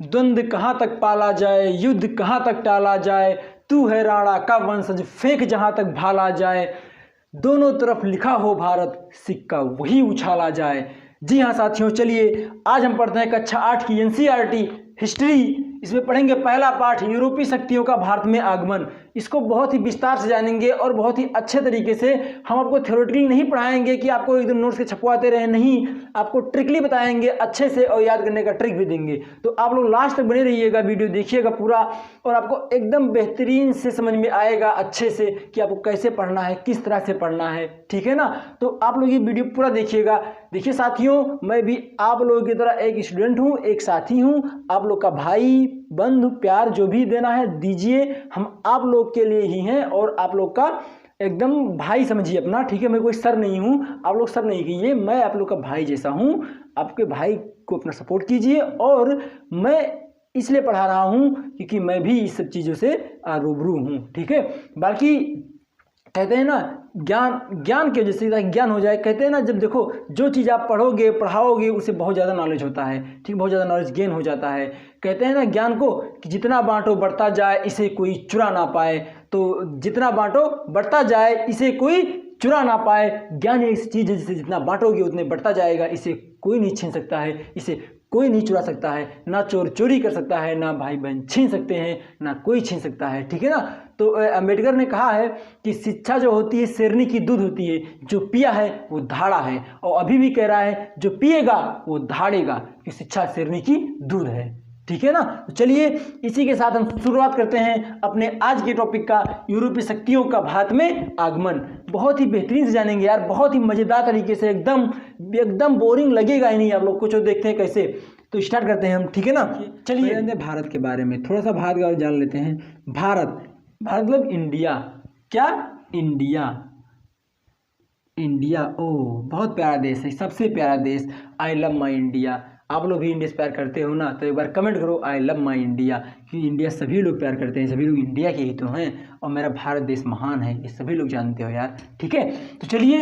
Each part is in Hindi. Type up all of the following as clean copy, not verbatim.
द्वंद्व कहाँ तक पाला जाए, युद्ध कहाँ तक टाला जाए, तू है राणा का वंशज फेंक जहाँ तक भाला जाए, दोनों तरफ लिखा हो भारत सिक्का वही उछाला जाए। जी हाँ साथियों, चलिए आज हम पढ़ते हैं कक्षा 8 की एनसीईआरटी हिस्ट्री। इसमें पढ़ेंगे पहला पाठ यूरोपीय शक्तियों का भारत में आगमन। इसको बहुत ही विस्तार से जानेंगे और बहुत ही अच्छे तरीके से। हम आपको थ्योरेटिकली नहीं पढ़ाएंगे कि आपको एकदम नोट्स के छपवाते रहे, नहीं, आपको ट्रिकली बताएंगे अच्छे से और याद करने का ट्रिक भी देंगे। तो आप लोग लास्ट तक बने रहिएगा, वीडियो देखिएगा पूरा और आपको एकदम बेहतरीन से समझ में आएगा अच्छे से कि आपको कैसे पढ़ना है, किस तरह से पढ़ना है, ठीक है ना। तो आप लोग ये वीडियो पूरा देखिएगा। देखिए साथियों, मैं भी आप लोगों की तरह एक स्टूडेंट हूँ, एक साथी हूँ, आप लोग का भाई बंधु, प्यार जो भी देना है दीजिए, हम आप लोग के लिए ही हैं और आप लोग का एकदम भाई समझिए अपना, ठीक है। मैं कोई सर नहीं हूँ, आप लोग सर नहीं कीजिए, मैं आप लोग का भाई जैसा हूँ। आपके भाई को अपना सपोर्ट कीजिए और मैं इसलिए पढ़ा रहा हूँ क्योंकि मैं भी इस सब चीज़ों से रूबरू हूँ, ठीक है। बाकी कहते हैं ना, ज्ञान की वजह से ज्ञान हो जाए। कहते हैं ना, जब देखो जो चीज़ आप पढ़ोगे पढ़ाओगे उससे बहुत ज़्यादा नॉलेज होता है, ठीक, बहुत ज़्यादा नॉलेज गेन हो जाता है। कहते हैं ना ज्ञान को कि जितना बांटो बढ़ता जाए इसे कोई चुरा ना पाए। तो जितना बांटो बढ़ता जाए इसे कोई चुरा ना पाए। ज्ञान एक चीज़ है जिसे जितना बांटोगे उतने बढ़ता जाएगा, इसे कोई नहीं छीन सकता है, इसे कोई नहीं चुरा सकता है, ना चोर चोरी कर सकता है, ना भाई बहन छीन सकते हैं, ना कोई छीन सकता है, ठीक है ना। तो अम्बेडकर ने कहा है कि शिक्षा जो होती है शेरनी की दूध होती है, जो पिया है वो धाड़ा है, और अभी भी कह रहा है जो पिएगा वो धाड़ेगा, कि शिक्षा शेरनी की दूध है, ठीक है ना। तो चलिए इसी के साथ हम शुरुआत करते हैं अपने आज के टॉपिक का, यूरोपीय शक्तियों का भारत में आगमन। बहुत ही बेहतरीन से जानेंगे यार, बहुत ही मज़ेदार तरीके से, एकदम बोरिंग लगेगा ही नहीं आप लोग को। जो देखते हैं कैसे, तो स्टार्ट करते हैं हम, ठीक है ना। चलिए भारत के बारे में थोड़ा सा भारत का जान लेते हैं। भारत मतलब इंडिया, क्या, इंडिया, इंडिया, ओ बहुत प्यारा देश है, सबसे प्यारा देश। I love my India. आप लोग भी इंडिया से प्यार करते हो ना, तो एक बार कमेंट करो आई लव माई इंडिया, कि इंडिया सभी लोग प्यार करते हैं, सभी लोग इंडिया के ही तो हैं, और मेरा भारत देश महान है, ये सभी लोग जानते हो यार, ठीक है। तो चलिए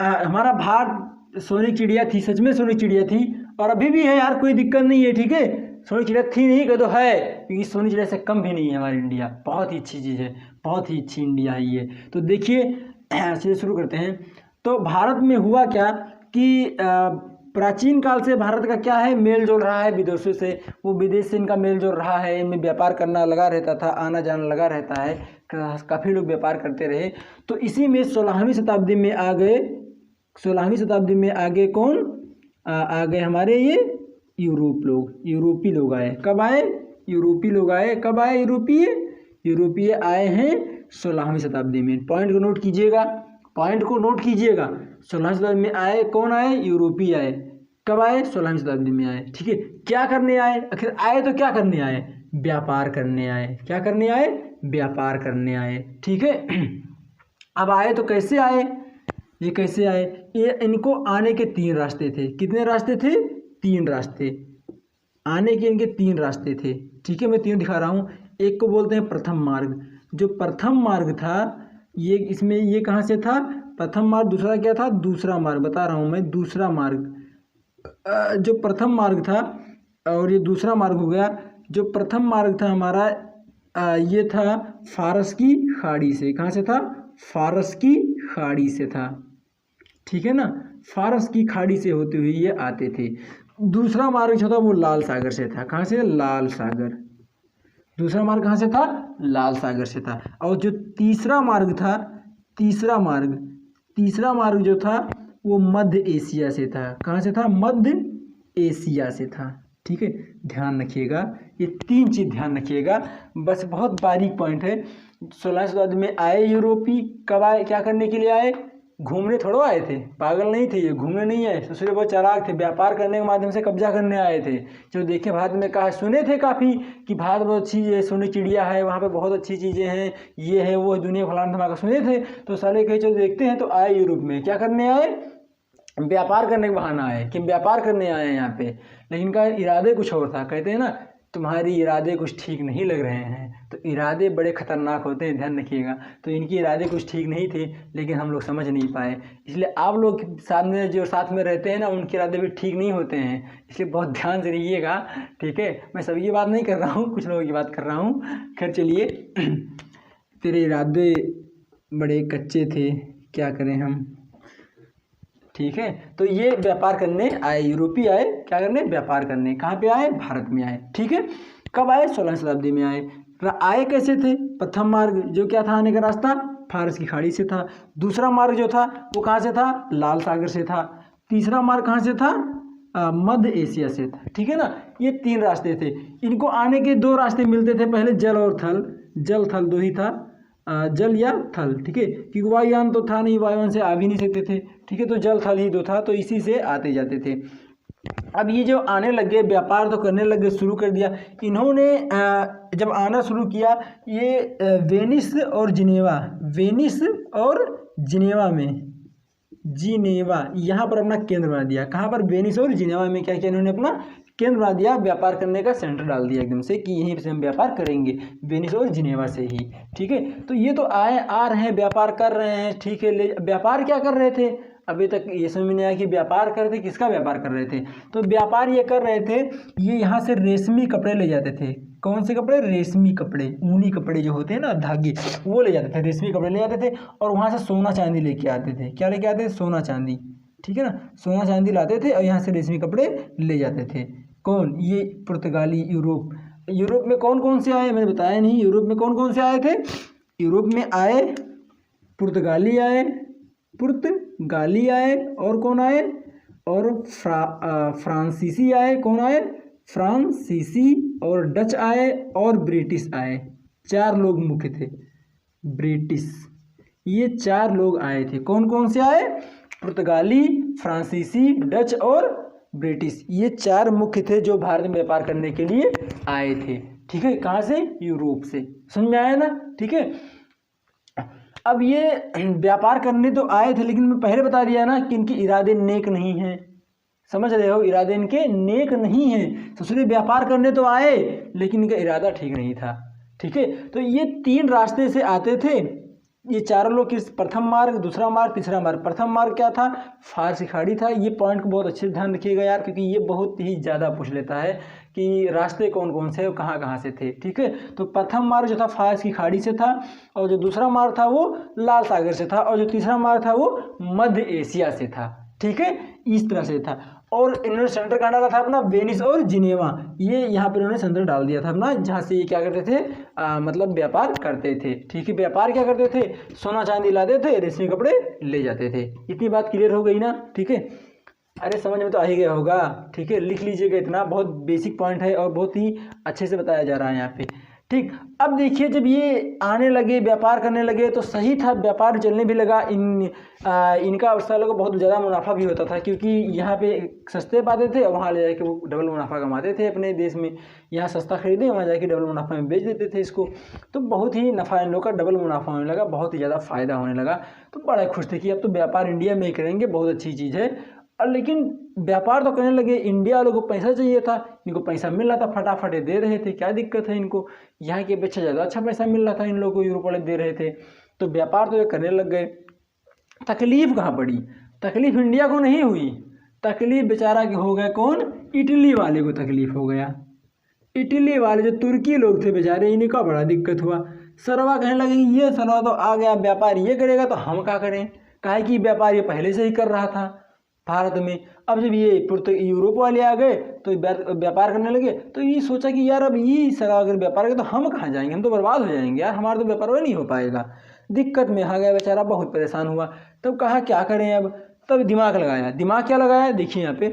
हमारा भारत सोने की चिड़िया थी, सच में सोने की चिड़िया थी, और अभी भी है यार, कोई दिक्कत नहीं है, ठीक है। सोने की चिड़िया थी नहीं कह तो है, क्योंकि सोने की चिड़िया से कम भी नहीं है हमारी इंडिया, बहुत ही अच्छी चीज़ है, बहुत ही अच्छी इंडिया है ये। तो देखिए चलिए शुरू करते हैं। तो भारत में हुआ क्या कि प्राचीन काल से भारत का क्या है, मेल जोल रहा है विदेशों से, वो विदेश से इनका मेल जोल रहा है, इनमें व्यापार करना लगा रहता था, आना जाना लगा रहता है, काफ़ी लोग व्यापार करते रहे। तो इसी में 16वीं शताब्दी में आ गए, 16वीं शताब्दी में आगे कौन आ गए, हमारे ये यूरोपीय लोग आए। कब आए, यूरोपीय लोग आए, कब आए यूरोपीय आए हैं 16वीं शताब्दी में। पॉइंट को नोट कीजिएगा, पॉइंट को नोट कीजिएगा। 16वीं शताब्दी में आए, कौन आए, यूरोपीय आए। कब आए, 16वीं शताब्दी में आए, ठीक है। क्या करने आए, आखिर आए तो क्या करने आए, व्यापार करने आए। क्या करने आए, व्यापार करने आए, ठीक है। अब आए तो कैसे आए, ये कैसे आए, ये इनको आने के 3 रास्ते थे। कितने रास्ते थे, 3 रास्ते आने के, इनके 3 रास्ते थे, ठीक है। मैं 3 दिखा रहा हूँ। एक को बोलते हैं प्रथम मार्ग, जो प्रथम मार्ग था ये, इसमें ये कहाँ से था, प्रथम मार्ग। दूसरा क्या था, दूसरा मार्ग, बता रहा हूँ मैं, दूसरा मार्ग। जो प्रथम मार्ग था और ये दूसरा मार्ग हो गया। जो प्रथम मार्ग था हमारा ये था फारस की खाड़ी से। कहाँ से था, फारस की खाड़ी से था, ठीक है ना। फारस की खाड़ी से होते हुए ये आते थे। दूसरा मार्ग जो था वो लाल सागर से था। कहाँ से, लाल सागर। दूसरा मार्ग कहाँ से था, लाल सागर से था। और जो तीसरा मार्ग था, तीसरा मार्ग जो था वो मध्य एशिया से था। कहाँ से था, मध्य एशिया से था, ठीक है। ध्यान रखिएगा, ये 3 चीज़ ध्यान रखिएगा, बस बहुत बारीक पॉइंट है। 16वीं शताब्दी में आए यूरोपी, कब आए, क्या करने के लिए आए, घूमने थोड़ा आए थे, पागल नहीं थे ये, घूमने नहीं आए, ससुरे बहुत चालाक थे, व्यापार करने के माध्यम से कब्जा करने आए थे। जो देखें भारत में कहा, सुने थे काफ़ी कि भारत बहुत अच्छी है, सोने चिड़िया है, वहाँ पे बहुत अच्छी चीज़ें हैं, ये है वो दुनिया फलाना धमाका, सुने थे। तो साले कहीं चलो देखते हैं, तो आए यूरोप में, क्या करने आए, व्यापार करने का बहाना आए कि व्यापार करने आए हैं यहाँ पे, लेकिन इनका इरादे कुछ और था। कहते हैं ना तुम्हारे इरादे कुछ ठीक नहीं लग रहे हैं। तो इरादे बड़े खतरनाक होते हैं, ध्यान रखिएगा। तो इनके इरादे कुछ ठीक नहीं थे, लेकिन हम लोग समझ नहीं पाए। इसलिए आप लोग सामने जो साथ में रहते हैं ना, उनके इरादे भी ठीक नहीं होते हैं, इसलिए बहुत ध्यान से रहिएगा, ठीक है। मैं सभी की बात नहीं कर रहा हूँ, कुछ लोगों की बात कर रहा हूँ। खैर चलिए, तेरे इरादे बड़े कच्चे थे, क्या करें हम, ठीक है। तो ये व्यापार करने आए, यूरोपीय आए, क्या करने, व्यापार करने। कहाँ पे आए, भारत में आए, ठीक है। कब आए, 16वीं शताब्दी में आए। आए कैसे थे, प्रथम मार्ग जो क्या था आने का रास्ता, फारस की खाड़ी से था। दूसरा मार्ग जो था वो कहाँ से था, लाल सागर से था। तीसरा मार्ग कहाँ से था, मध्य एशिया से था, ठीक है ना। ये 3 रास्ते थे। इनको आने के 2 रास्ते मिलते थे, पहले जल और थल। जल थल 2 ही था, जल या थल, ठीक है। क्योंकि वायुयान तो था नहीं, वायुयान से आ भी नहीं सकते थे, ठीक है। तो जल थल ही 2 था, तो इसी से आते जाते थे। अब ये जो आने लगे, व्यापार तो करने लगे, शुरू कर दिया इन्होंने। जब आना शुरू किया, ये वेनिस और जिनेवा, वेनिस और जिनेवा में, जिनेवा यहाँ पर अपना केंद्र बना दिया। कहाँ पर, वेनिस और जिनेवा में क्या किया इन्होंने, अपना केंद्र बना दिया, व्यापार करने का सेंटर डाल दिया एकदम से, कि यहीं से हम व्यापार करेंगे, वेनिस और जिनेवा से ही, ठीक है। तो ये तो आ रहे हैं, व्यापार कर रहे हैं, ठीक है। व्यापार क्या कर रहे थे, अभी तक ये समझ में नहीं आया कि व्यापार कर रहे थे, किसका व्यापार कर रहे थे। तो व्यापार ये कर रहे थे, ये यहाँ से रेशमी कपड़े ले जाते थे। कौन से कपड़े, रेशमी कपड़े, ऊनी कपड़े जो होते हैं ना, धागे, वो ले जाते थे, रेशमी कपड़े ले जाते थे। और वहाँ से सोना चांदी लेके आते थे। क्या लेके आते थे, सोना चांदी, ठीक है ना। सोना चांदी लाते थे और यहाँ से रेशमी कपड़े ले जाते थे। कौन, ये पुर्तगाली। यूरोप में कौन कौन से आए, मैंने बताया नहीं। यूरोप में कौन कौन से आए थे, यूरोप में आए पुर्तगाली आए, पुर्तगाली आए, और कौन आए, और फ्रांसीसी आए। कौन आए, फ्रांसीसी, और डच आए, और ब्रिटिश आए। 4 लोग मुख्य थे, ब्रिटिश, ये 4 लोग आए थे। कौन कौन से आए, पुर्तगाली, फ्रांसीसी, डच और ब्रिटिश, ये 4 मुख्य थे जो भारत में व्यापार करने के लिए आए थे, ठीक है। कहाँ से, यूरोप से। समझ में आया ना, ठीक है। अब ये व्यापार करने तो आए थे, लेकिन मैं पहले बता दिया ना कि इनके इरादे नेक नहीं हैं। समझ रहे हो, इरादे इनके नेक नहीं हैं। तो इसलिए व्यापार करने तो आए, लेकिन इनका इरादा ठीक नहीं था, ठीक है। तो ये 3 रास्ते से आते थे ये चारों लोग। किस, प्रथम मार्ग, दूसरा मार्ग, तीसरा मार्ग। प्रथम मार्ग क्या था, फारसी खाड़ी था। ये पॉइंट को बहुत अच्छे से ध्यान रखिएगा यार, क्योंकि ये बहुत ही ज़्यादा पूछ लेता है कि रास्ते कौन कौन से और कहाँ कहाँ से थे, ठीक है। तो प्रथम मार्ग जो था फारस की खाड़ी से था, और जो दूसरा मार्ग था वो लाल सागर से था, और जो तीसरा मार्ग था वो मध्य एशिया से था, ठीक है। इस तरह से था। और इन्होंने सेंटर कहाँ डाला था अपना, वेनिस और जिनेवा, ये यहाँ पर इन्होंने सेंटर डाल दिया था अपना, जहाँ से ये क्या करते थे, मतलब व्यापार करते थे, ठीक है। व्यापार क्या करते थे, सोना चांदी लाते थे, रेशमी कपड़े ले जाते थे। इतनी बात क्लियर हो गई ना, ठीक है। अरे समझ में तो आ ही गया होगा, ठीक है। लिख लीजिएगा, इतना बहुत बेसिक पॉइंट है और बहुत ही अच्छे से बताया जा रहा है यहाँ पे, ठीक। अब देखिए, जब ये आने लगे, व्यापार करने लगे, तो सही था, व्यापार चलने भी लगा। इनका उस सालों को बहुत ज़्यादा मुनाफा भी होता था, क्योंकि यहाँ पे सस्ते पाते थे और वहाँ ले जाके वो डबल मुनाफा कमाते थे अपने देश में। यहाँ सस्ता खरीदे, वहाँ जाके डबल मुनाफा में बेच देते थे इसको। तो बहुत ही नफ़ा इन लोग का डबल मुनाफा होने लगा, बहुत ही ज़्यादा फ़ायदा होने लगा। तो बड़े खुश थे कि अब तो व्यापार इंडिया में ही करेंगे, बहुत अच्छी चीज़ है। और लेकिन व्यापार तो करने लगे, इंडिया वालों को पैसा चाहिए था, इनको पैसा मिल रहा था, फटाफट दे रहे थे, क्या दिक्कत है इनको, यहाँ की अपेक्षा ज़्यादा अच्छा पैसा मिल रहा था इन लोगों को, यूरोप वाले दे रहे थे। तो व्यापार तो ये करने लग गए। तकलीफ कहाँ पड़ी, तकलीफ इंडिया को नहीं हुई, तकलीफ बेचारा के हो गया कौन, इटली वाले को तकलीफ हो गया। इटली वाले जो तुर्की लोग थे बेचारे, इनका बड़ा दिक्कत हुआ। सरवा कहने लगे, ये सरवा तो आ गया, व्यापार ये करेगा तो हम क्या करें, काहे कि व्यापार ये पहले से ही कर रहा था भारत में। अब जब ये यूरोप वाले आ गए तो व्यापार करने लगे, तो ये सोचा कि यार अब ये सारा अगर व्यापार करें तो हम कहाँ जाएंगे, हम तो बर्बाद हो जाएंगे यार, हमारा तो व्यापार वही नहीं हो पाएगा। दिक्कत में आ गया बेचारा, बहुत परेशान हुआ। तब कहा क्या करें अब, तब दिमाग लगाया। दिमाग क्या लगाया, देखिए यहाँ पे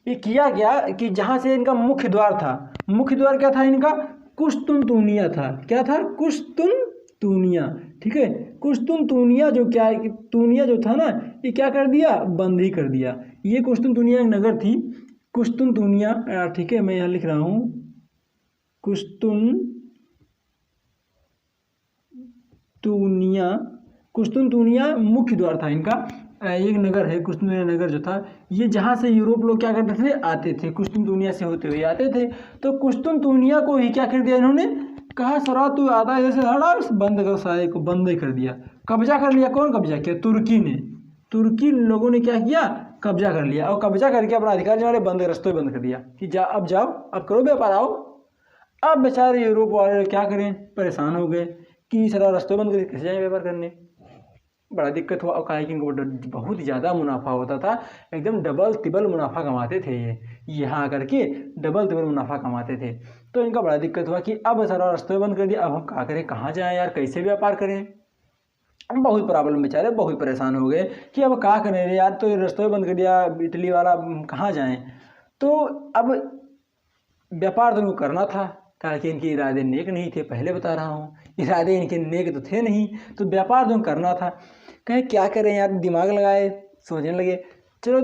ये किया क्या कि जहाँ से इनका मुख्य द्वार था, मुख्य द्वार क्या था इनका, कुस्तुनतुनिया था। क्या था, कुस्तुनतुनिया, ठीक है। कुस्तुनतुनिया जो क्या है, तुनिया जो था ना, ये क्या कर दिया, बंद ही कर दिया। ये कुस्तुनतुनिया एक नगर थी, कुस्तुनतुनिया, ठीक है। मैं यहाँ लिख रहा हूँ कुस्तुनतुनिया, कुस्तुनतुनिया मुख्य द्वार था इनका। एक नगर है कुस्तुनतुनिया नगर जो था, ये जहाँ से यूरोप लोग क्या करते थे, आते थे, कुस्तुनतुनिया से होते हुए आते थे। तो कुस्तुनतुनिया को ही क्या कर दिया इन्होंने, कहा सरा तू आता है जैसे हड़ा बंद कर, सारे को बंद ही कर दिया, कब्जा कर लिया। कौन कब्जा किया, तुर्की ने। तुर्की लोगों ने क्या किया, कब्जा कर लिया, और कब्जा करके अपना अधिकार जमाने बंद, रस्तों बंद कर दिया कि जा अब जाओ, अब करो व्यापार आओ। अब बेचारे यूरोप वाले क्या करें, परेशान हो गए कि सारा रस्तों बंद करके कैसे जाए व्यापार करने। बड़ा दिक्कत हुआ, और कहा कि इनको बहुत ही ज़्यादा मुनाफा होता था, एकदम डबल तिबल मुनाफा कमाते थे ये यहाँ आकर के डबल तिबल मुनाफा कमाते थे। तो इनका बड़ा दिक्कत हुआ कि अब सारा रास्ते बंद कर दिया, अब हम क्या करें, कहाँ जाएँ यार, कैसे व्यापार करें। बहुत प्रॉब्लम, बेचारे बहुत परेशान हो गए कि अब क्या करें रे यार, तो ये रास्ते बंद कर दिया इटली वाला, कहाँ जाएँ। तो अब व्यापार तो इनको करना था, कहा कि इनके इरादे नेक नहीं थे, पहले बता रहा हूँ, इरादे इनके नेक तो थे नहीं, तो व्यापार तो करना था। कहें क्या करें यार, दिमाग लगाए, सोचने लगे, चलो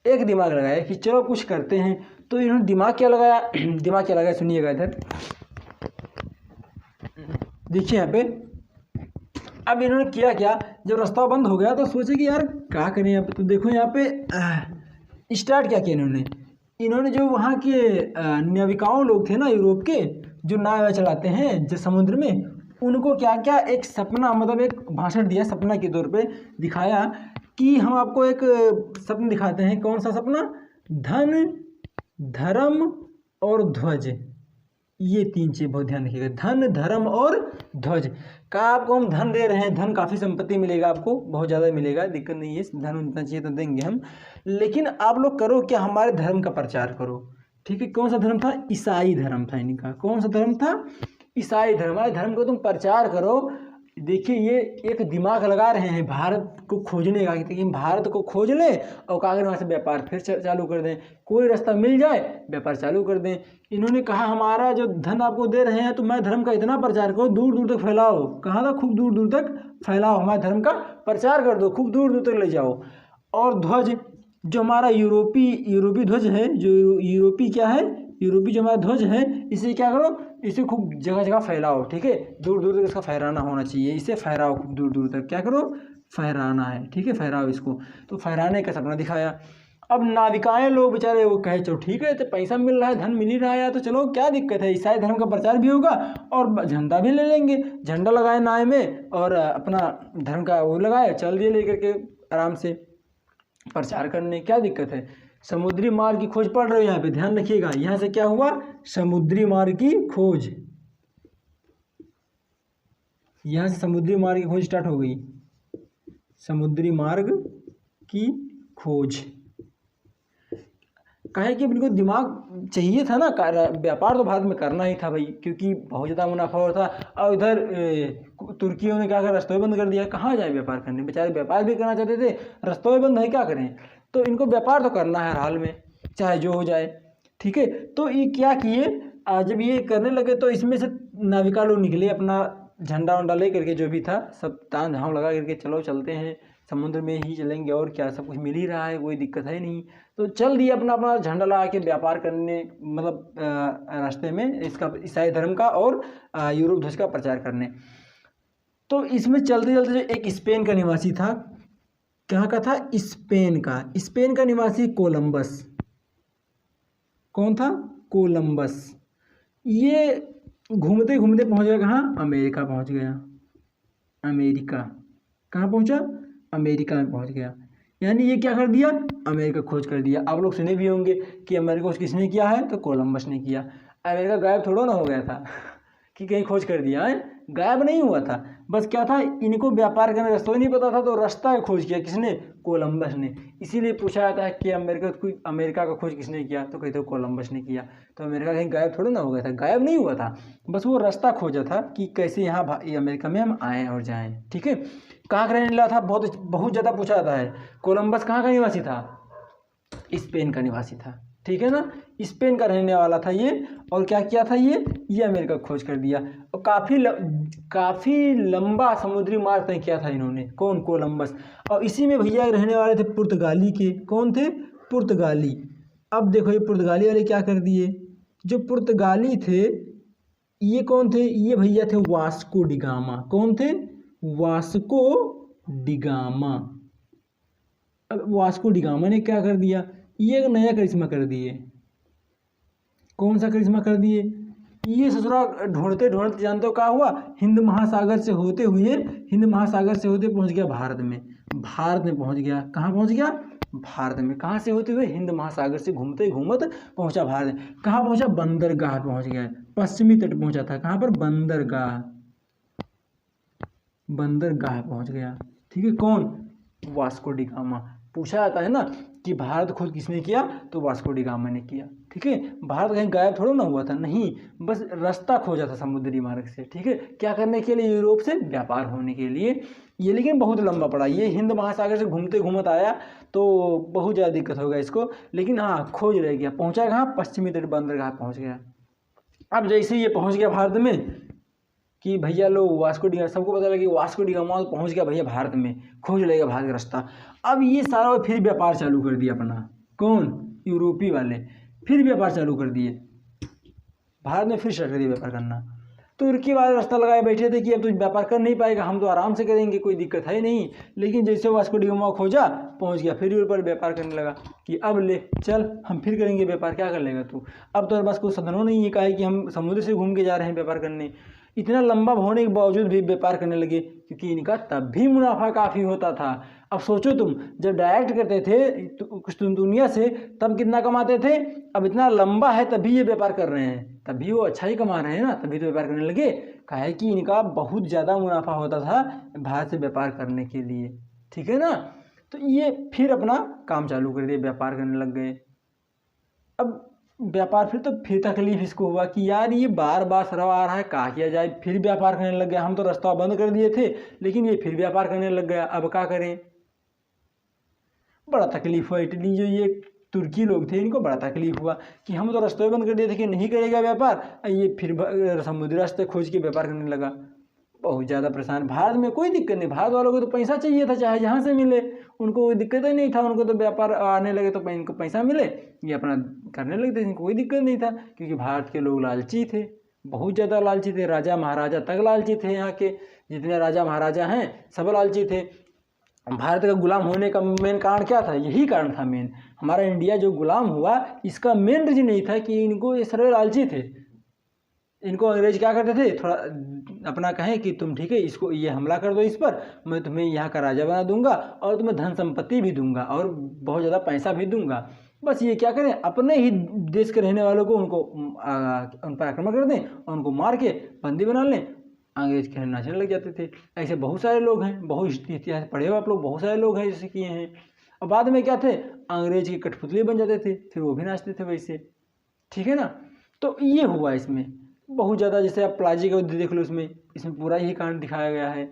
एक दिमाग लगाए कि चलो कुछ करते हैं। तो इन्होंने दिमाग क्या लगाया, दिमाग क्या लगाया सुनिएगा इधर देखिए यहाँ पे। अब इन्होंने किया क्या, जब रास्ता बंद हो गया तो सोचे कि यार क्या करें। अब तो देखो यहाँ पे स्टार्ट क्या किया इन्होंने जो वहाँ के नाविकाओं लोग थे ना, यूरोप के जो नाव चलाते हैं जो समुद्र में, उनको क्या क्या एक सपना, मतलब एक भाषण दिया, सपना के तौर पे दिखाया कि हम आपको एक सपना दिखाते हैं। कौन सा सपना, धन धर्म और ध्वज, ये तीन चीज़ बहुत ध्यान रखिएगा, धन धर्म और ध्वज। का आपको हम धन दे रहे हैं, धन काफ़ी संपत्ति मिलेगा आपको, बहुत ज़्यादा मिलेगा, दिक्कत नहीं है, धन जितना चाहिए तो देंगे हम, लेकिन आप लोग करो क्या, हमारे धर्म का प्रचार करो। ठीक है, कौन सा धर्म था, ईसाई धर्म था इनका। कौन सा धर्म था, ईसाई धर्म। हमारे धर्म को तुम प्रचार करो। देखिए ये एक दिमाग लगा रहे हैं भारत को खोजने का, कि भारत को खोज ले और कागज वहाँ से व्यापार फिर चालू कर दें, कोई रास्ता मिल जाए व्यापार चालू कर दें। इन्होंने कहा हमारा जो धन आपको दे रहे हैं, तो मैं धर्म का इतना प्रचार करो, दूर दूर तक फैलाओ। कहाँ था, खूब दूर दूर तक फैलाओ, हमारे धर्म का प्रचार कर दो, खूब दूर दूर तक ले जाओ। और ध्वज, जो हमारा यूरोपी ध्वज है, जो यूरोपी क्या है, यूरोपी जो हमारा ध्वज है, इसे क्या करो, इसे खूब जगह जगह फैलाओ। ठीक है, दूर दूर तक इसका फहराना होना चाहिए, इसे फहराओ खूब दूर दूर तक, क्या करो, फहराना है। ठीक है, फहराओ इसको। तो फहराने का सपना दिखाया। अब नाविकाएं लोग बेचारे वो कहे चलो ठीक है, तो पैसा मिल रहा है, धन मिल ही रहा है, तो चलो क्या दिक्कत है, ईसाई धर्म का प्रचार भी होगा और झंडा भी ले लेंगे। झंडा लगाए नाव में और अपना धर्म का वो लगाए, चल दिए लेकर के आराम से प्रचार करने, क्या दिक्कत है। समुद्री मार्ग की खोज पढ़ रहे हो, यहाँ पे ध्यान रखिएगा। यहाँ से क्या हुआ, समुद्री मार्ग की खोज, यहाँ से समुद्री मार्ग की खोज स्टार्ट हो गई, समुद्री मार्ग की खोज। कहे कि इनको दिमाग चाहिए था ना, व्यापार तो भारत में करना ही था भाई, क्योंकि बहुत ज़्यादा मुनाफा हो रहा था। और इधर तुर्कियों ने क्या कर, रास्ते बंद कर दिया, कहाँ जाए व्यापार करने, बेचारे व्यापार भी करना चाहते थे, रास्ते बंद है, क्या करें। तो इनको व्यापार तो करना है हर हाल में, चाहे जो हो जाए। ठीक है, तो ये क्या किए, जब ये करने लगे तो इसमें से नाविका लोग निकले, अपना झंडा वंडा ले करके, जो भी था सब तान झाम लगा करके, चलो चलते हैं, समुद्र में ही चलेंगे, और क्या, सब कुछ मिल ही रहा है, कोई दिक्कत है नहीं। तो चल दिए अपना अपना झंडा लगा के व्यापार करने, मतलब रास्ते में इसका ईसाई धर्म का और यूरोप ध्वज का प्रचार करने। तो इसमें चलते चलते जो एक स्पेन का निवासी था, कहाँ का था, स्पेन का निवासी कोलंबस। कौन था, कोलंबस। ये घूमते घूमते पहुँच गया कहाँ, अमेरिका पहुँच गया। अमेरिका कहाँ पहुँचा, अमेरिका में पहुँच गया। यानी ये क्या कर दिया, अमेरिका खोज कर दिया। आप लोग सुने भी होंगे कि अमेरिका खोज किसने किया है, तो कोलंबस ने किया। अमेरिका गायब थोड़ा ना हो गया था कि कहीं खोज कर दिया है, गायब नहीं हुआ था। बस क्या था, इनको व्यापार करने रास्ता ही नहीं पता था, तो रास्ता खोज किया किसने, कोलंबस ने। इसीलिए पूछा जाता है कि अमेरिका का खोज किसने किया, तो कहते हो कोलंबस ने किया। तो अमेरिका कहीं गायब थोड़ा ना हो गया था, गायब नहीं हुआ था, बस वो रास्ता खोजा था कि कैसे यहाँ अमेरिका में हम आएँ और जाएँ। ठीक है, कहाँ का रहने वाला था, बहुत ज़्यादा पूछा जाता है। कोलंबस कहाँ का निवासी था, स्पेन का निवासी था। ठीक है ना, स्पेन का रहने वाला था ये। और क्या किया था ये अमेरिका खोज कर दिया, और काफ़ी लंबा समुद्री मार्ग तय किया था इन्होंने। कौन, कोलंबस। और इसी में भैया रहने वाले थे पुर्तगाली के। कौन थे, पुर्तगाली। अब देखो ये पुर्तगाली वाले क्या कर दिए, जो पुर्तगाली थे ये कौन थे, ये भैया थे वास्को डिगामा। कौन थे, वास्को डिगामा। अब वास्को डिगामा ने क्या कर दिया, ये एक नया करिश्मा कर दिए। कौन सा करिश्मा कर दिए, ये ससुरा ढूंढते ढूंढते जानते हो क्या हुआ, हिंद महासागर से होते पहुंच गया भारत में। भारत में पहुंच गया, कहाँ पहुंच गया, भारत में। कहाँ से होते हुए, हिंद महासागर से घूमते घूमत पहुंचा भारत में। कहाँ पहुंचा, बंदरगाह पहुंच गया, पश्चिमी तट पहुंचा था। कहाँ पर, बंदरगाह पहुंच गया। ठीक है, कौन, वास्को डिगामा। पूछा जाता है ना कि भारत खोज किसने किया, तो वास्को डिगामा ने किया। ठीक है, भारत कहीं गायब थोड़ा ना हुआ था, नहीं, बस रास्ता खोजा था समुद्री मार्ग से। ठीक है, क्या करने के लिए, यूरोप से व्यापार होने के लिए। ये लेकिन बहुत लंबा पड़ा, ये हिंद महासागर से घूमते घूमत आया तो बहुत ज़्यादा दिक्कत होगा इसको, लेकिन हाँ खोज रह गया। पहुँचा कहाँ, पश्चिमी तट बंदरगाह पहुँच गया। अब जैसे ये पहुँच गया भारत में कि भैया लो वास्को डिगामा, सबको पता लगा कि वास्को डिगामा पहुंच गया भैया भारत में, खोज लेगा भारत का रास्ता। अब ये सारा फिर व्यापार चालू कर दिया अपना, कौन, यूरोपी वाले, फिर व्यापार चालू कर दिए भारत में, फिर स्टार्ट कर दिया व्यापार करना। तुर्की वाले रास्ता लगाए बैठे थे कि अब तो व्यापार कर नहीं पाएगा, हम तो आराम से करेंगे, कोई दिक्कत है नहीं। लेकिन जैसे वास्को डिगामा खोजा, पहुंच गया, फिर यूरोप पर व्यापार करने लगा कि अब ले चल हम फिर करेंगे व्यापार, क्या कर लेगा तू, अब तो बस कोई साधनों नहीं है, कहा कि हम समुद्र से घूम के जा रहे हैं व्यापार करने। इतना लंबा होने के बावजूद भी व्यापार करने लगे, क्योंकि इनका तब भी मुनाफा काफ़ी होता था। अब सोचो तुम, जब डायरेक्ट करते थे कुछ दुनिया से, तब कितना कमाते थे, अब इतना लंबा है तभी ये व्यापार कर रहे हैं, तभी वो अच्छा ही कमा रहे हैं ना, तभी तो व्यापार करने लगे। कहा है कि इनका बहुत ज़्यादा मुनाफा होता था भारत से व्यापार करने के लिए। ठीक है ना, तो ये फिर अपना काम चालू कर दिए, व्यापार करने लग गए। अब व्यापार फिर तकलीफ इसको हुआ कि यार ये बार बार सराव आ रहा है, क्या किया जाए, फिर व्यापार करने लग गया। हम तो रास्ता बंद कर दिए थे, लेकिन ये फिर व्यापार करने लग गया, अब क्या करें। बड़ा तकलीफ हुआ, इटली जो ये तुर्की लोग थे, इनको बड़ा तकलीफ हुआ कि हम तो रास्ते बंद कर दिए थे कि नहीं करेगा व्यापार, ये फिर समुद्री रास्ते खोज के व्यापार करने लगा। बहुत ज़्यादा परेशान। भारत में कोई दिक्कत नहीं, भारत वालों को तो पैसा चाहिए था, चाहे जहाँ से मिले, उनको कोई दिक्कत ही नहीं था। उनको तो व्यापार आने लगे तो इनको पैसा मिले, ये अपना करने लगते, इनको कोई दिक्कत नहीं था, क्योंकि भारत के लोग लालची थे, बहुत ज़्यादा लालची थे। राजा महाराजा तक लालची थे, यहाँ के जितने राजा महाराजा हैं सब लालची थे। भारत का गुलाम होने का मेन कारण क्या था, यही कारण था मेन। हमारा इंडिया जो गुलाम हुआ, इसका मेन रीजन यही था कि इनको ये सारे लालची थे। इनको अंग्रेज क्या करते थे, थोड़ा अपना कहें कि तुम ठीक है इसको ये हमला कर दो इस पर, मैं तुम्हें यहाँ का राजा बना दूंगा और तुम्हें धन संपत्ति भी दूंगा और बहुत ज़्यादा पैसा भी दूंगा। बस ये क्या करें, अपने ही देश के रहने वालों को उन पर आक्रमण कर दें और उनको मार के बंदी बना लें, अंग्रेज के नाचने लग जाते थे। ऐसे बहुत सारे लोग हैं, बहुत इतिहास पढ़े हो आप लोग, बहुत सारे लोग हैं जैसे किए हैं। और बाद में क्या थे, अंग्रेज के कठपुतली बन जाते थे, फिर वो भी नाचते थे वैसे। ठीक है ना, तो ये हुआ इसमें बहुत ज़्यादा। जैसे आप प्लाजी का युद्ध देख लो, इसमें पूरा यही कांड दिखाया गया है।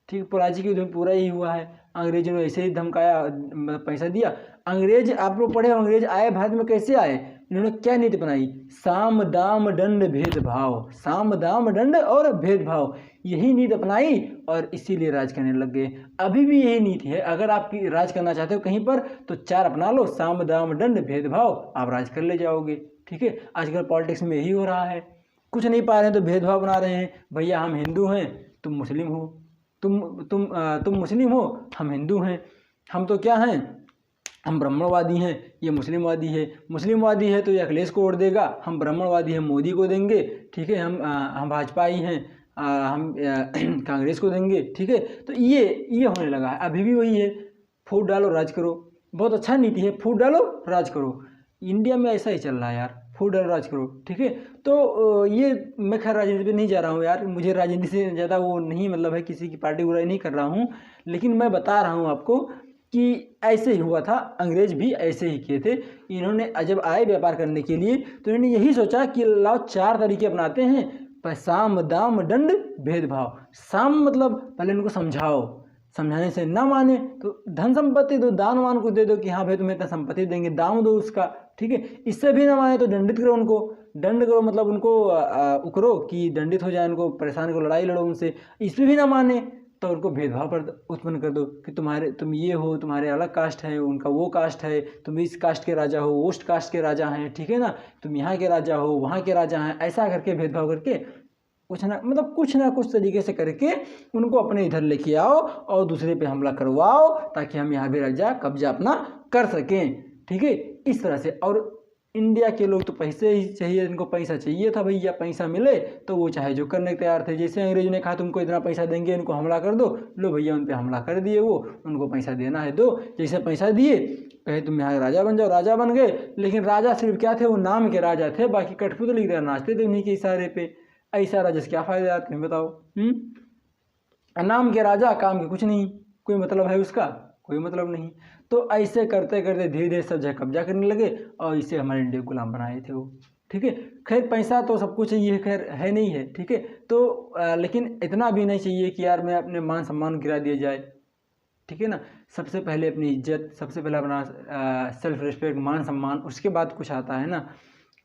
ठीक, प्लाजी के युद्ध में पूरा यही हुआ है। अंग्रेजों ने ऐसे ही धमकाया, मतलब पैसा दिया। अंग्रेज, आप लोग पढ़े, अंग्रेज आए भारत में कैसे आए, इन्होंने क्या नीति बनाई, साम दाम दंड भेदभाव, साम दाम दंड और भेदभाव, यही नीति अपनाई और इसीलिए राज करने लग गए। अभी भी यही नीति है, अगर आप राज करना चाहते हो कहीं पर तो 4 अपना लो, साम दाम दंड भेदभाव, आप राज कर ले जाओगे। ठीक है, आजकल पॉलिटिक्स में यही हो रहा है, कुछ नहीं पा रहे हैं तो भेदभाव बना रहे हैं। भैया हम हिंदू हैं, तुम मुस्लिम हो, तुम मुस्लिम हो, हम हिंदू हैं, हम तो क्या हैं, हम ब्राह्मणवादी हैं, ये मुस्लिमवादी है, मुस्लिमवादी है तो ये अखिलेश को वोट देगा, हम ब्राह्मणवादी हैं मोदी को देंगे। ठीक है, हम भाजपाई हैं, हम कांग्रेस को देंगे। ठीक है, तो ये होने लगा है, अभी भी वही है, फूट डालो राज करो। बहुत अच्छा नीति है, फूट डालो राज करो। इंडिया में ऐसा ही चल रहा है यार, फूट डालो राज करो। ठीक है, तो ये मैं खैर राजनीति पे नहीं जा रहा हूँ यार, मुझे राजनीति से ज़्यादा वो नहीं मतलब है, किसी की पार्टी बुराई नहीं कर रहा हूँ, लेकिन मैं बता रहा हूँ आपको कि ऐसे ही हुआ था। अंग्रेज भी ऐसे ही किए थे। इन्होंने जब आए व्यापार करने के लिए तो इन्होंने यही सोचा कि लाओ 4 तरीके अपनाते हैं, पर साम दाम दंड भेदभाव। साम मतलब पहले इनको समझाओ, समझाने से ना माने तो धन संपत्ति दो, दान वान को दे दो कि हाँ भाई तुम्हें इतना संपत्ति देंगे, दाम दो उसका। ठीक है, इससे भी ना माने तो दंडित करो उनको, दंड करो मतलब उनको उकरो कि दंडित हो जाए, उनको परेशान करो, लड़ाई लड़ो उनसे। इसमें भी ना माने तो उनको भेदभाव पर उत्पन्न कर दो कि तुम ये हो, तुम्हारे अलग कास्ट है, उनका वो कास्ट है, तुम इस कास्ट के राजा हो, उस कास्ट के राजा हैं। ठीक है ना, तुम यहाँ के राजा हो, वहाँ के राजा हैं, ऐसा करके भेदभाव करके कुछ ना कुछ तरीके से करके उनको अपने इधर लेके आओ और दूसरे पे हमला करवाओ, ताकि हम यहाँ भी कब्जा अपना कर सकें। ठीक है, इस तरह से। और इंडिया के लोग तो पैसे ही चाहिए, इनको पैसा चाहिए था भैया, पैसा मिले तो वो चाहे जो करने तैयार थे। जैसे अंग्रेजों ने कहा तुमको इतना पैसा देंगे, इनको हमला कर दो, लो भैया उन पे हमला कर दिए। वो उनको पैसा देना है दो, जैसे पैसा दिए, कहे तुम यहाँ राजा बन जाओ, राजा बन गए। लेकिन राजा सिर्फ क्या थे, वो नाम के राजा थे, बाकी कठपुतली की तरह नाचते थे उन्हीं के इशारे पे। ऐसा राजा से क्या फ़ायदा है, तुम्हें बताओ। नाम के राजा, काम के कुछ नहीं, कोई मतलब है उसका, कोई मतलब नहीं। तो ऐसे करते करते धीरे धीरे सब जगह कब्जा करने लगे और इसे हमारे इंडिया को गुलाम बनाए थे वो। ठीक है, खैर पैसा तो सब कुछ ये खैर है नहीं है। ठीक है, तो लेकिन इतना भी नहीं चाहिए कि यार मैं अपने मान सम्मान गिरा दिया जाए। ठीक है ना, सबसे पहले अपनी इज्जत, सबसे पहले अपना सेल्फ रिस्पेक्ट, मान सम्मान, उसके बाद कुछ आता है ना।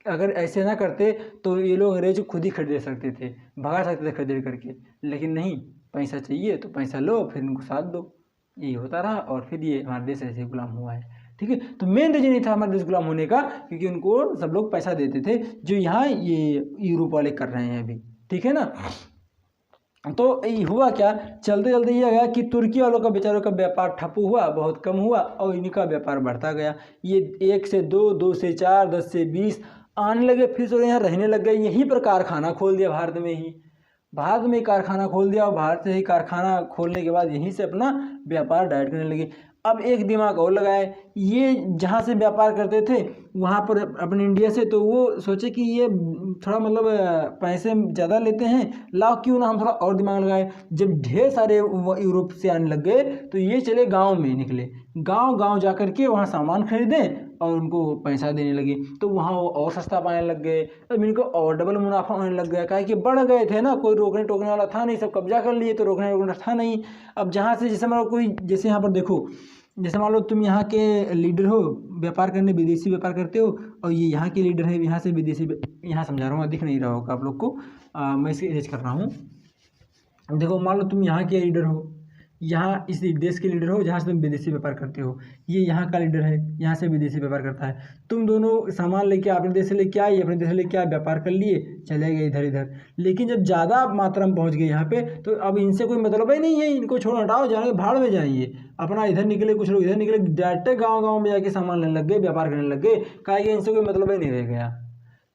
अगर ऐसे ना करते तो ये लोग अंग्रेज खुद ही खरीद सकते थे, भगा सकते थे खरीद करके। लेकिन नहीं, पैसा चाहिए तो पैसा लो, फिर इनको साथ दो, ये होता रहा और फिर ये हमारा देश ऐसे गुलाम हुआ है। ठीक है, तो मेन रीजन ये था हमारे देश गुलाम होने का, क्योंकि उनको सब लोग पैसा देते थे, जो यहाँ ये यूरोप वाले कर रहे हैं अभी। ठीक है ना, तो हुआ क्या, चलते चलते ये गया कि तुर्की वालों का बेचारों का व्यापार ठप हुआ, बहुत कम हुआ, और इनका व्यापार बढ़ता गया। ये 1 से 2, 2 से 4, 10 से 20 आने लगे, फिर तो यहाँ रहने लग गए। यहीं पर कारखाना खोल दिया, भारत में ही कारखाना खोल दिया, और भारत से ही कारखाना खोलने के बाद यहीं से अपना व्यापार डायरेक्ट करने लगे। अब एक दिमाग और लगाए, ये जहाँ से व्यापार करते थे वहाँ पर अपने इंडिया से, तो वो सोचे कि ये थोड़ा मतलब पैसे ज़्यादा लेते हैं, लाओ क्यों ना हम थोड़ा और दिमाग लगाए। जब ढेर सारे यूरोप से आने लग गए तो ये चले गांव में निकले, गांव जा कर के वहाँ सामान खरीदें और उनको पैसा देने लगे, तो वहाँ वो और सस्ता पाने लग गए। अब इनको और डबल मुनाफा होने लग गया, काहे कि बढ़ गए थे ना, कोई रोकने टोकने वाला था नहीं, सब कब्जा कर लिए तो रोकने टोकने था नहीं। अब जहाँ से जैसे मान लो कोई, जैसे यहाँ पर देखो, जैसे मान लो तुम यहाँ के लीडर हो, व्यापार करने विदेशी व्यापार करते हो, और ये यहाँ के लीडर है, यहाँ से विदेशी, यहाँ समझा रहा हूँ, दिख नहीं रहा होगा आप लोग को, मैं इसे इरेज कर रहा हूँ। देखो मान लो तुम यहाँ के लीडर हो, यहाँ इस देश के लीडर हो जहाँ से तुम विदेशी व्यापार करते हो, ये यहाँ का लीडर है, यहाँ से विदेशी व्यापार करता है। तुम दोनों सामान लेके अपने देश से लेके आए, अपने देश से लेके आए, व्यापार कर लिए, चले गए इधर इधर। लेकिन जब ज़्यादा मात्रा में पहुँच गए यहाँ पे, तो अब इनसे कोई मतलब ही नहीं है, इनको छोड़ो, हटाओ, जाने भाड़ में जाइए। अपना इधर निकले, कुछ लोग इधर निकले, डायरेक्ट गाँव में जाके सामान लेने लग गए, व्यापार करने लग गए, कहा कि इनसे कोई मतलब ही नहीं रह गया।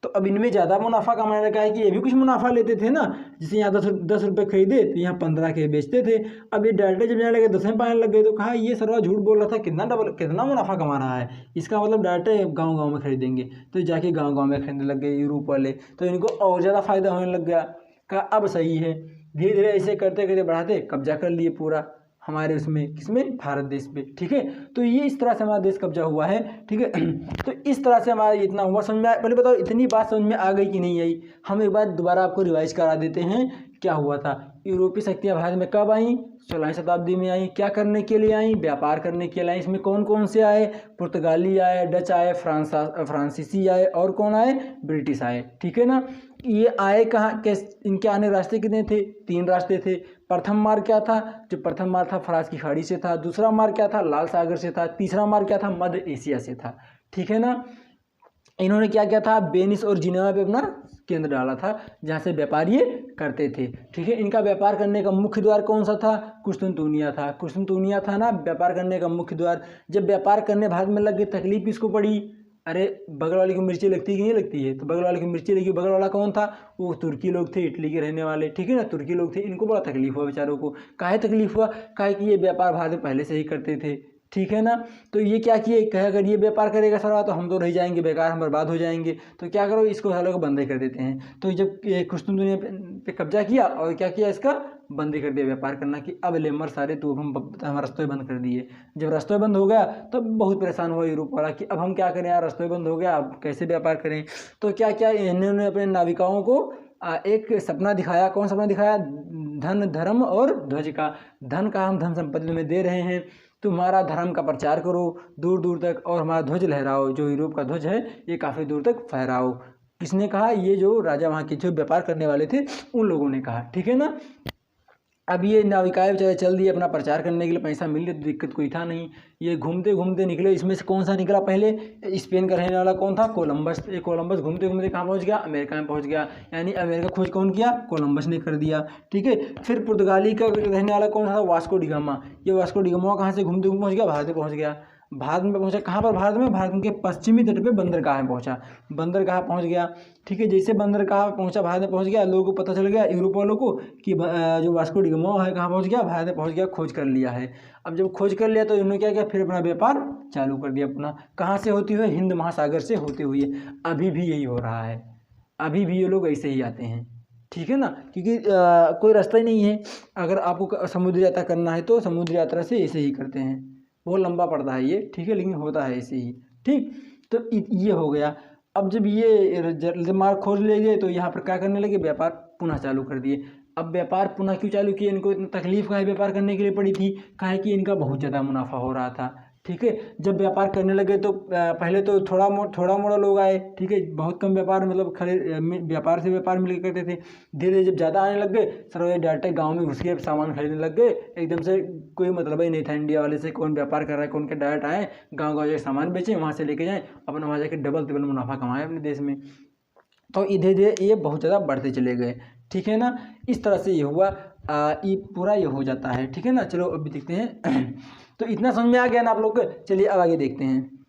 तो अब इनमें ज़्यादा मुनाफा कमाने लगा है कि ये भी कुछ मुनाफा लेते थे ना, जैसे यहाँ 10 रुपये खरीदे तो यहाँ 15 के बेचते थे। अब ये डायरेक्ट जब जाने लगे 10 में पाने लग गए, तो कहा ये सरवा झूठ बोल रहा था, कितना मुनाफा कमा रहा है, इसका मतलब डायरेक्ट गाँव में खरीदेंगे। तो जाके गाँव में खरीदने लग गए यूरोप वाले, तो इनको और ज़्यादा फायदा होने लग गया। कहा अब सही है, धीरे धीरे ऐसे करते करते बढ़ाते कब्जा कर लिए पूरा हमारे उसमें, किसमें, भारत देश पे। ठीक है, तो ये इस तरह से हमारा देश कब्जा हुआ है। ठीक है, तो इस तरह से हमारा इतना हुआ, समझ में आया? पहले बताओ इतनी बात समझ में आ गई कि नहीं आई? हम एक बार दोबारा आपको रिवाइज करा देते हैं क्या हुआ था। यूरोपीय शक्तियाँ भारत में कब आई? 16वीं शताब्दी में आई। क्या करने के लिए आई? व्यापार करने के लिए आई। इसमें कौन कौन से आए? पुर्तगाली आए, डच आए, फ्रांसीसी आए, और कौन आए? ब्रिटिश आए। ठीक है ना, ये आए कहाँ, कैसे, इनके आने रास्ते कितने थे? 3 रास्ते थे। प्रथम मार्ग क्या था? जो प्रथम मार्ग था फराज की खाड़ी से था। दूसरा मार्ग क्या था? लाल सागर से था। तीसरा मार्ग क्या था? मध्य एशिया से था। ठीक है ना, इन्होंने क्या किया था? वेनिस और जिनेवा पे अपना केंद्र डाला था, जहाँ से व्यापार ये करते थे। ठीक है, इनका व्यापार करने का मुख्य द्वार कौन सा था? कुस्तुनतुनिया था। कुस्तुनतुनिया था ना व्यापार करने का मुख्य द्वार। जब व्यापार करने भारत में लग गए, तकलीफ किसको पड़ी? अरे बगल वाले की मिर्ची लगती कि नहीं लगती है? तो बगल वाले की मिर्ची लगी। बगल वाला कौन था? वो तुर्की लोग थे, इटली के रहने वाले। ठीक है ना, तुर्की लोग थे। इनको बड़ा तकलीफ हुआ बेचारों को। काहे तकलीफ हुआ? काहे कि ये व्यापार भारत में पहले से ही करते थे। ठीक है ना, तो ये क्या किए, कहे अगर ये व्यापार करेगा सारा तो हम तो रह जाएंगे, बेकार, हम बर्बाद हो जाएंगे। तो क्या करो, इसको सालों को बंद ही कर देते हैं। तो जब कुस्तुनतुनिया पे कब्जा किया और क्या किया, इसका बंद ही कर दिया व्यापार करना, कि अब लेमर सारे तो हम रास्ते बंद कर दिए। जब रास्ते बंद हो गया तो बहुत परेशान हुआ यूरोप वाला कि अब हम क्या करें यार, रास्ते बंद हो गया, अब कैसे व्यापार करें। तो क्या क्या इन्होंने अपने नाविकाओं को एक सपना दिखाया। कौन सपना दिखाया? धन, धर्म और ध्वज का। धन का हम धन संपत्ति तुम्हें दे रहे हैं, तुम्हारा धर्म का प्रचार करो दूर दूर तक, और हमारा ध्वज लहराओ, जो यूरोप का ध्वज है ये काफ़ी दूर तक फहराओ। किसने कहा? ये जो राजा वहाँ के जो व्यापार करने वाले थे उन लोगों ने कहा। ठीक है ना, अब ये नाविकाएँ बेचारे चल दिए अपना प्रचार करने के लिए, पैसा मिल गया तो दिक्कत कोई था नहीं। ये घूमते घूमते निकले, इसमें से कौन सा निकला पहले, स्पेन का रहने वाला कौन था, कोलंबस। ये कोलंबस घूमते घूमते कहाँ पहुँच गया, अमेरिका में पहुँच गया, यानी अमेरिका खोज कौन किया, कोलंबस ने कर दिया। ठीक है, फिर पुर्तगाली का रहने वाला कौन था, वास्को डी गामा। ये वास्को डी गामा कहाँ से घूमते घूमते पहुँच गया, भारत में पहुँच गया। भारत में पहुंचा, कहाँ पर, भारत में, भारत के पश्चिमी तट पे बंदरगाह में पहुंचा, बंदरगाह पहुंच गया। ठीक है, जैसे बंदरगाह पहुंचा, भारत में पहुंच गया, लोगों को पता चल गया, यूरोप वालों को कि जो वास्को डी गामा है कहाँ पहुंच गया, भारत में पहुंच गया, खोज कर लिया है। अब जब खोज कर लिया तो इन्होंने क्या किया, फिर अपना व्यापार चालू कर दिया अपना, कहाँ से होती हुए, हिंद महासागर से होते हुए। अभी भी यही हो रहा है, अभी भी ये लोग ऐसे ही आते हैं। ठीक है ना, क्योंकि कोई रास्ता ही नहीं है। अगर आपको समुद्री यात्रा करना है तो समुद्री यात्रा से ऐसे ही करते हैं, बहुत लंबा पड़ता है ये। ठीक है, लेकिन होता है ऐसे ही। ठीक, तो ये हो गया। अब जब ये मार्ग खोज ले गए तो यहाँ पर क्या करने लगे, व्यापार पुनः चालू कर दिए। अब व्यापार पुनः क्यों चालू किए, इनको इतना तकलीफ काहे व्यापार करने के लिए पड़ी थी, काहे कि इनका बहुत ज़्यादा मुनाफा हो रहा था। ठीक है, जब व्यापार करने लगे तो पहले तो थोड़ा मोड़ा लोग आए। ठीक है, बहुत कम व्यापार, मतलब व्यापार से व्यापार मिल करते थे। धीरे धीरे जब ज़्यादा आने लग गए, सर्वे डायरेक्ट गाँव में घुस के सामान खरीदने लग गए। एकदम से कोई मतलब ही नहीं था इंडिया वाले से, कौन व्यापार कर रहा है, कौन के डायरेक्ट आए, गाँव जाके सामान बेचें, वहाँ से लेके जाएँ, अपना वहाँ जाके डबल ट्रिपल मुनाफा कमाएँ अपने देश में। तो धीरे धीरे ये बहुत ज़्यादा बढ़ते चले गए। ठीक है ना, इस तरह से ये हुआ, ये पूरा ये हो जाता है। ठीक है ना, चलो अभी देखते हैं। तो इतना समझ में आ गया ना आप लोग को, चलिए अब आगे देखते हैं।